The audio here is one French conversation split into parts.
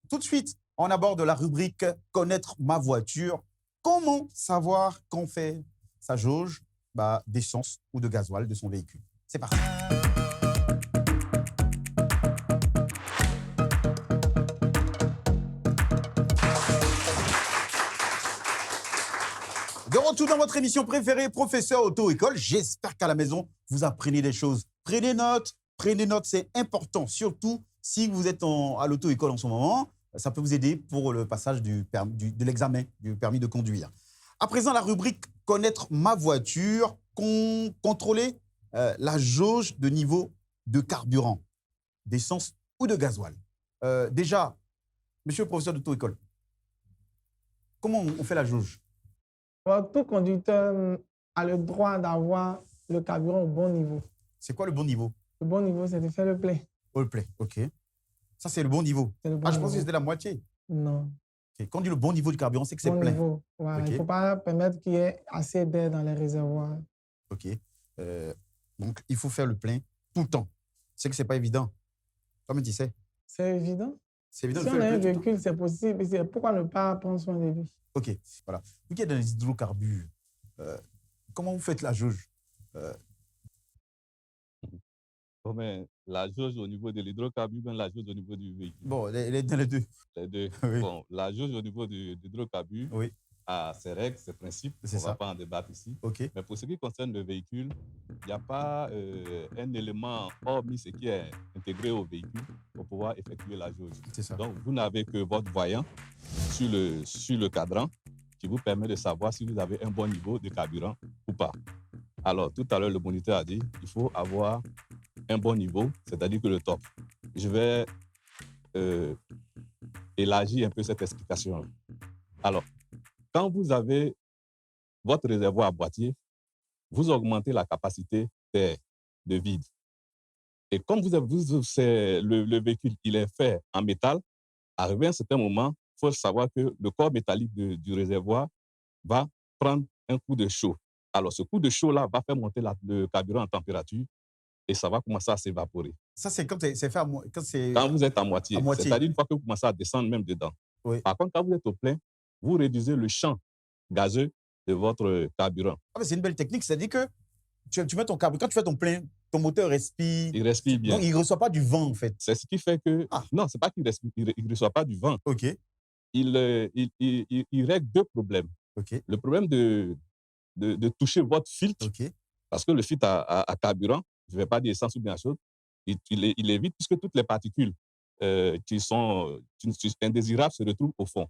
Tout de suite, on aborde la rubrique « Connaître ma voiture ». Comment savoir quand on fait sa jauge d'essence ou de gasoil de son véhicule? C'est parti. De retour dans votre émission préférée, Professeur Auto-École. J'espère qu'à la maison, vous apprenez des choses. Prenez note, c'est important. Surtout si vous êtes à l'auto-école en ce moment, ça peut vous aider pour le passage de l'examen du permis de conduire. À présent, la rubrique « Connaître ma voiture », contrôler la jauge de niveau de carburant, d'essence ou de gasoil. Déjà, monsieur le professeur d'auto-école, comment on fait la jauge? Tout conducteur a le droit d'avoir le carburant au bon niveau. C'est quoi le bon niveau? Le bon niveau, c'est de faire le plein. Oh, le plein, OK. Ça, c'est le bon niveau. Le bon je pense que c'était la moitié. Non. Okay. Quand on dit le bon niveau du carburant, c'est que c'est bon plein. Niveau. Ouais, okay. Il ne faut pas permettre qu'il y ait assez d'air dans les réservoirs. OK. Donc, il faut faire le plein tout le temps. C'est que ce n'est pas évident. Comme tu sais. C'est évident. C'est évident. Si on a un véhicule, c'est possible. Pourquoi ne pas prendre soin de lui? OK. Voilà. Vous qui êtes dans les hydrocarbures, comment vous faites la jauge? Mais la jauge au niveau de l'hydrocarbure, bien la jauge au niveau du véhicule. Bon, les deux. Les deux. Oui. Bon, la jauge au niveau de l'hydrocarbure oui. a ses règles, ses principes. On ne va pas en débattre ici. Okay. Mais pour ce qui concerne le véhicule, il n'y a pas un élément hormis ce qui est intégré au véhicule pour pouvoir effectuer la jauge. C'est ça. Donc, vous n'avez que votre voyant sur le cadran qui vous permet de savoir si vous avez un bon niveau de carburant ou pas. Alors, tout à l'heure, le moniteur a dit qu'il faut avoir un bon niveau, c'est-à-dire que le top. Je vais élargir un peu cette explication. Alors, quand vous avez votre réservoir à boîtier, vous augmentez la capacité d'air, de vide. Et comme le véhicule il est fait en métal, arrivé à un certain moment, il faut savoir que le corps métallique du réservoir va prendre un coup de chaud. Alors, ce coup de chaud-là va faire monter le carburant en température et ça va commencer à s'évaporer. Ça, c'est quand c'est fait quand vous êtes à moitié. C'est-à-dire une fois que vous commencez à descendre même dedans. Oui. Par contre, quand vous êtes au plein, vous réduisez le champ gazeux de votre carburant. C'est une belle technique. C'est-à-dire que tu mets ton carburant, quand tu fais ton plein, ton moteur respire. Il respire bien. Donc, il ne reçoit pas du vent, en fait. C'est ce qui fait que... Non, ce n'est pas qu'il ne reçoit pas du vent. OK. Il règle deux problèmes. OK. Le problème de toucher votre filtre, OK. Parce que le filtre à carburant, je ne vais pas dire essence ou bien chose, il évite puisque toutes les particules qui sont indésirables se retrouvent au fond.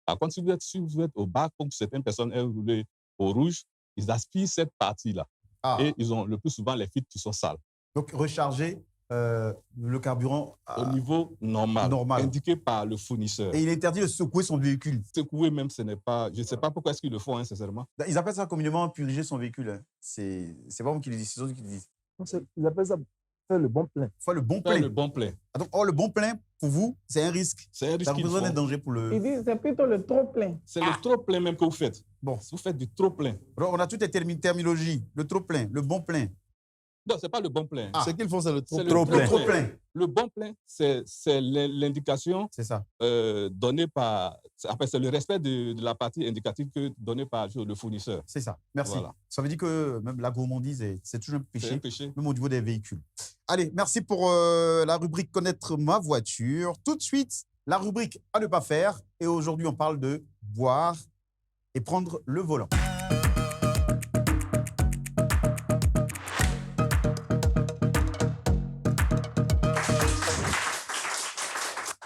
Par contre, si vous êtes au bas, comme certaines personnes roulent au rouge, ils aspirent cette partie-là. Et ils ont le plus souvent les filtres qui sont sales. Donc, recharger le carburant au niveau normal, indiqué par le fournisseur. Et il est interdit de secouer son véhicule. Secouer même, ce n'est pas... Je ne sais pas pourquoi est-ce qu'ils le font, sincèrement. Ils appellent ça communément purger son véhicule. C'est pas moi qui le dis, c'est eux qui le disent. Ils appellent ça faire le bon plein. Faire le bon plein. Faire le bon plein. Donc, le bon plein, pour vous, c'est un risque. C'est un risque. Ça représente un danger pour le... Ils disent c'est plutôt le trop plein. C'est le trop plein même que vous faites. Bon. Vous faites du trop plein. Alors, on a toutes les terminologies. Le trop plein, le bon plein. Non, ce n'est pas le bon plein. Ce qu'ils font, c'est le trop plein. Le bon plein, c'est l'indication donnée par... C'est le respect de la partie indicative donnée par le fournisseur. C'est ça. Merci. Voilà. Ça veut dire que même la gourmandise, c'est toujours un péché, même au niveau des véhicules. Allez, merci pour la rubrique « Connaître ma voiture ». Tout de suite, la rubrique « À ne pas faire ». Et aujourd'hui, on parle de boire et prendre le volant.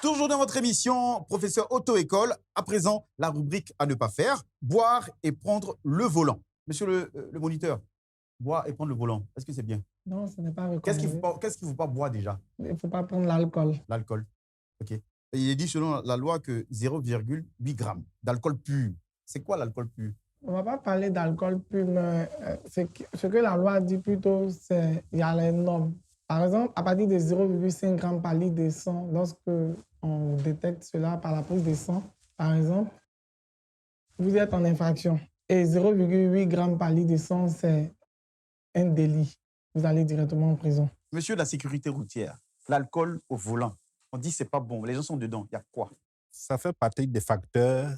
Toujours dans votre émission, professeur auto-école, à présent, la rubrique à ne pas faire, boire et prendre le volant. Monsieur le moniteur, boire et prendre le volant, est-ce que c'est bien? Non, ce n'est pas recommandé. Qu'est-ce qu'il ne faut pas boire déjà? Il ne faut pas prendre l'alcool. L'alcool, OK. Et il est dit selon la loi que 0,8 g d'alcool pur. C'est quoi l'alcool pur? On ne va pas parler d'alcool pur, mais ce que la loi dit plutôt, c'est qu'il y a les normes. Par exemple, à partir de 0,5 g par litre de sang, lorsque on détecte cela par la prise de sang, par exemple, vous êtes en infraction. Et 0,8 g par litre de sang, c'est un délit. Vous allez directement en prison. Monsieur de la sécurité routière, l'alcool au volant. On dit que ce n'est pas bon. Les gens sont dedans. Il y a quoi? Ça fait partie des facteurs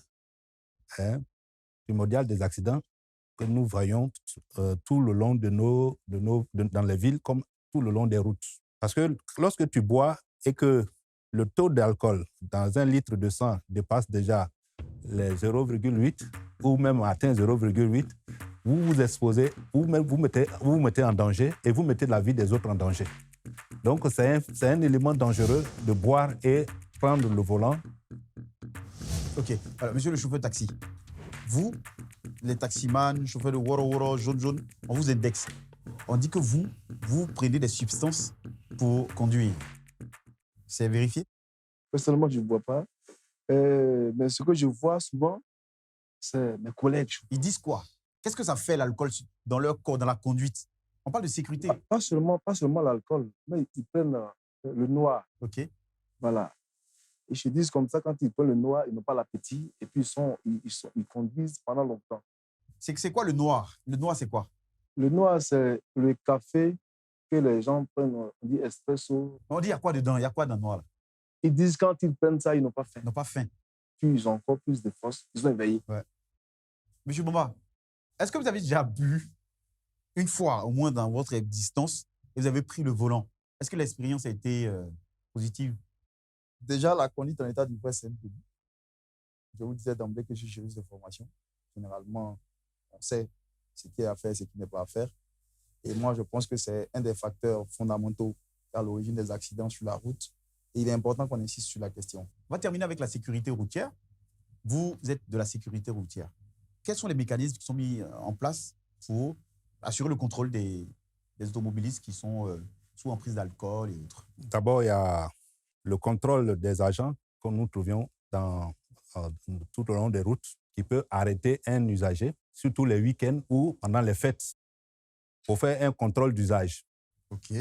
primordiaux des accidents que nous voyons tout le long dans les villes comme tout le long des routes. Parce que lorsque tu bois et que le taux d'alcool dans 1 litre de sang dépasse déjà les 0,8 ou même atteint 0,8, vous vous exposez, vous vous mettez en danger et vous mettez la vie des autres en danger. Donc, c'est un élément dangereux de boire et prendre le volant. OK. Alors, monsieur le chauffeur de taxi, vous, les taximans, chauffeurs de Woro, jaune, on vous indexe. On dit que vous prenez des substances pour conduire. C'est vérifié? Personnellement, je ne bois pas. Mais ce que je vois souvent, c'est mes collègues. Ils disent quoi? Qu'est-ce que ça fait l'alcool dans leur corps, dans la conduite? On parle de sécurité. Pas seulement l'alcool, mais ils prennent le noir. OK. Voilà. Ils se disent comme ça, quand ils prennent le noir, ils n'ont pas l'appétit et puis ils conduisent pendant longtemps. C'est quoi le noir? Le noir, c'est quoi? Le noir, c'est le café que les gens prennent, on dit espresso. On dit il y a quoi dedans? Il y a quoi dans le noir là? Ils disent quand ils prennent ça, ils n'ont pas faim. Ils n'ont pas faim. Puis ils ont encore plus de force, ils sont éveillés. Ouais. Monsieur Boma, est-ce que vous avez déjà bu une fois au moins dans votre existence et vous avez pris le volant? Est-ce que l'expérience a été positive? Déjà, la conduite en état d'ivoire, c'est un peu dur. Je vous disais d'emblée que je suis juriste de formation. Généralement, on sait ce qui est à faire et ce qui n'est pas à faire. Et moi, je pense que c'est un des facteurs fondamentaux à l'origine des accidents sur la route. Et il est important qu'on insiste sur la question. On va terminer avec la sécurité routière. Vous êtes de la sécurité routière. Quels sont les mécanismes qui sont mis en place pour assurer le contrôle des automobilistes qui sont sous emprise d'alcool et autres? D'abord, il y a le contrôle des agents que nous trouvions tout au long des routes qui peut arrêter un usager, surtout les week-ends ou pendant les fêtes, pour faire un contrôle d'usage. OK.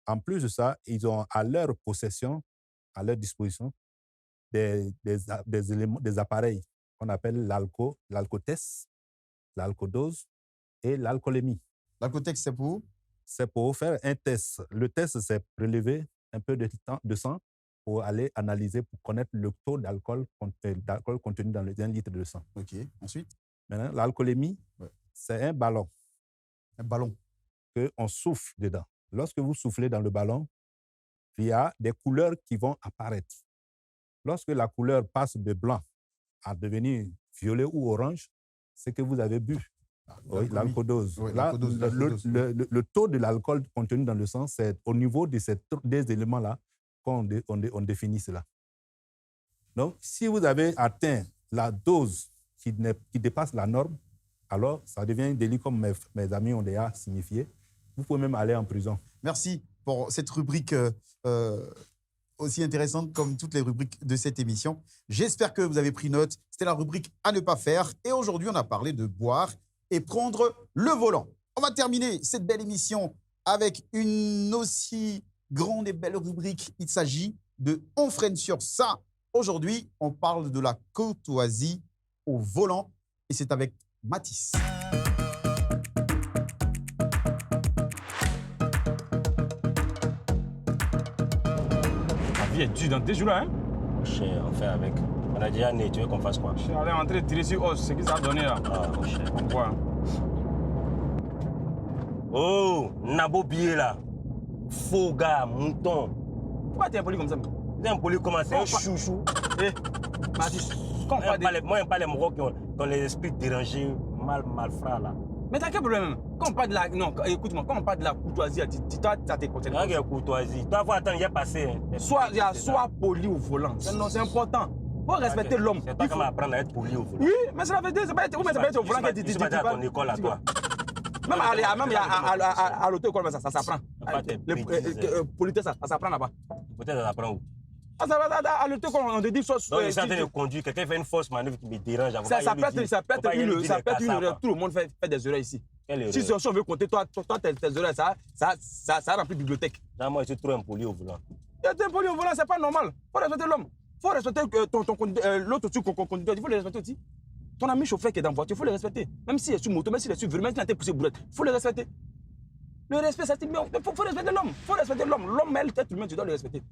En plus de ça, ils ont à leur possession, à leur disposition, des appareils qu'on appelle l'alcotest, l'alcodose et l'alcoolémie. L'alcotest, c'est pour? C'est pour faire un test. Le test, c'est prélever un peu de sang pour aller analyser, pour connaître le taux d'alcool contenu dans 1 litre de sang. OK. Ensuite? Maintenant, l'alcoolémie, c'est un ballon. Un ballon. Qu'on souffle dedans. Lorsque vous soufflez dans le ballon, il y a des couleurs qui vont apparaître. Lorsque la couleur passe de blanc à devenir violet ou orange, c'est que vous avez bu. Oui, l'alcodose. Oui, Là, le taux de l'alcool contenu dans le sang, c'est au niveau de des éléments-là qu'on définit cela. Donc, si vous avez atteint la dose qui dépasse la norme, alors ça devient un délit comme mes amis ont déjà signifié. Vous pouvez même aller en prison. Merci pour cette rubrique aussi intéressante comme toutes les rubriques de cette émission. J'espère que vous avez pris note. C'était la rubrique à ne pas faire. Et aujourd'hui, on a parlé de boire et prendre le volant. On va terminer cette belle émission avec une aussi grande et belle rubrique. Il s'agit de On freine sur ça. Aujourd'hui, on parle de la courtoisie au volant et c'est avec Mathis. La vie est dure dans tes jours-là, hein? Cher, on fait avec. On a déjà né, tu veux qu'on fasse quoi? Je suis allé entrer tirer sur os, c'est ce que ça a donné là. Ah, mon cher. On voit. Oh, Nabo Billet là. Faux gars, mouton. Pourquoi t'es impoli comme ça? T'es impoli comment? C'est un chouchou. Eh, Mathis, quand on parle Moi, j'aime pas les moraux qui ont les esprits dérangés, malfrats là. Mais t'as quel problème? Quand on parle de la... Non, écoute-moi, quand on parle de la courtoisie, toi, ça te concerne. Regarde la courtoisie. Toi, faut attendre, il est passé. Sois poli au volant. C'est important. Faut respecter l'homme. C'est toi qui vas apprendre à être poli au volant. Oui, mais c'est la vérité. C'est pas être au volant que tu dis. Tu vas à ton école à toi. Même à l'auto-école, ça s'apprend. Politesse, ça s'apprend là-bas. Peut-être ça s'apprend où? À l'auto-école, on te dit... Donc, je suis en train de conduire. Quelqu'un fait une fausse manœuvre qui me dérange. Ça peut être une erreur. Tout le monde fait des erreurs ici. Si on veut compter, toi, tes erreurs, ça remplit la bibliothèque. Moi, je suis trop impoli au volant. T'es impoli au volant, c'est pas normal. Faut respecter l'homme. Faut respecter l'autre conducteur. Il faut le respecter aussi. Ton ami chauffeur qui est dans la voiture, il faut le respecter. Même s'il est sur moto, même s'il est sur vélo, même s'il a été poussé boulette, il faut le respecter. Le respect, ça il faut respecter l'homme. Il faut respecter l'homme. L'homme, l'être humain, tu dois le respecter.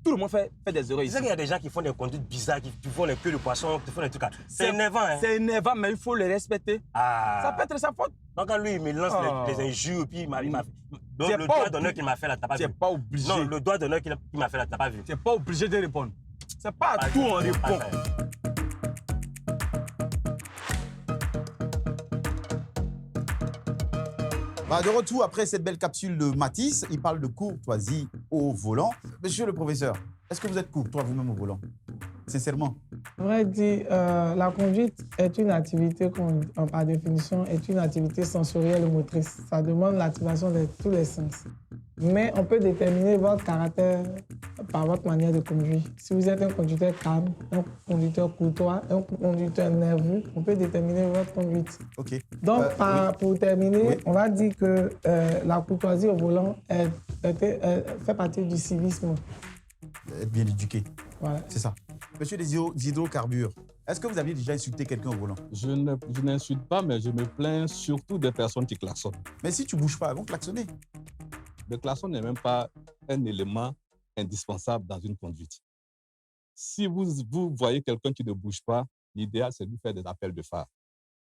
Tout le monde fait des erreurs ici. C'est qu'il y a des gens qui font des conduites bizarres, qui font les queues de poisson, qui font des trucs. C'est énervant. Hein? C'est énervant, mais il faut les respecter. Ah. Ça peut être sa faute. Donc quand lui, il me lance les injures, puis il m'a fait. Donc le doigt d'honneur qu'il m'a fait là, t'as pas vu. Tu n'es pas obligé. Non, le doigt d'honneur qu'il m'a fait là, t'as pas vu. Tu n'es pas obligé de répondre. C'est pas à tout on répond. De retour après cette belle capsule de Matisse, il parle de courtoisie au volant. Monsieur le professeur, est-ce que vous êtes courtois vous-même au volant? Sincèrement. Vrai dit, la conduite est une activité, par définition, est une activité sensorielle et motrice. Ça demande l'activation de tous les sens. Mais on peut déterminer votre caractère par votre manière de conduire. Si vous êtes un conducteur calme, un conducteur courtois, un conducteur nerveux, on peut déterminer votre conduite. OK. Donc, oui. pour terminer, Oui. on va dire que la courtoisie au volant fait partie du civisme. Être bien éduqué. Voilà. C'est ça. Monsieur des hydrocarbures, est-ce que vous aviez déjà insulté quelqu'un au volant? Je n'insulte pas, mais je me plains surtout des personnes qui klaxonnent. Mais si tu ne bouges pas, elles vont klaxonner. Le klaxon n'est même pas un élément indispensable dans une conduite. Si vous voyez quelqu'un qui ne bouge pas, l'idéal, c'est de lui faire des appels de phare.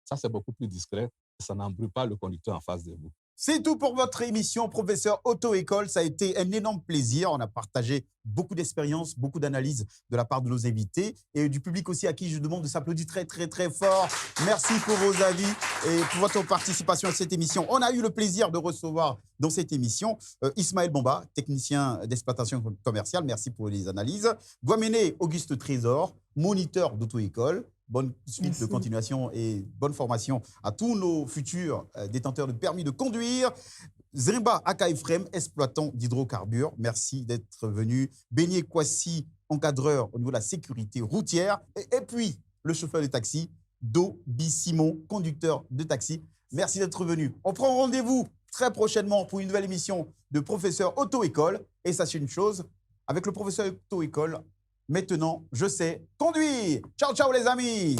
Ça, c'est beaucoup plus discret et ça n'embrouille pas le conducteur en face de vous. C'est tout pour votre émission, professeur Auto-École. Ça a été un énorme plaisir. On a partagé beaucoup d'expériences, beaucoup d'analyses de la part de nos invités et du public aussi à qui je demande de s'applaudir très, très, très fort. Merci pour vos avis et pour votre participation à cette émission. On a eu le plaisir de recevoir dans cette émission Ismaël Bomba, technicien d'exploitation commerciale. Merci pour les analyses. Guaméné Auguste Trésor, moniteur d'auto-école. Bonne suite de continuation et bonne formation à tous nos futurs détenteurs de permis de conduire. Zrimba Aka Ephraim, exploitant d'hydrocarbures, merci d'être venu. Beigné Kwasi, encadreur au niveau de la sécurité routière. Et puis, le chauffeur de taxi, Do Simon, conducteur de taxi. Merci d'être venu. On prend rendez-vous très prochainement pour une nouvelle émission de Professeur Auto-École. Et sachez une chose, avec le Professeur Auto-École, maintenant, je sais conduire. Ciao, ciao les amis.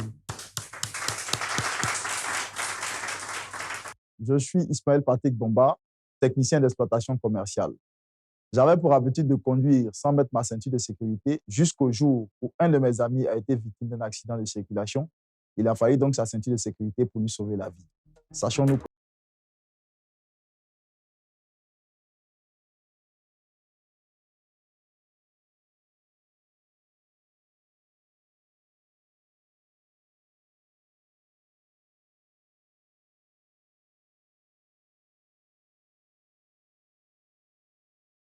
Je suis Ismaël Patrick Bomba, technicien d'exploitation commerciale. J'avais pour habitude de conduire sans mettre ma ceinture de sécurité jusqu'au jour où un de mes amis a été victime d'un accident de circulation. Il a fallu donc sa ceinture de sécurité pour lui sauver la vie. Sachons-nous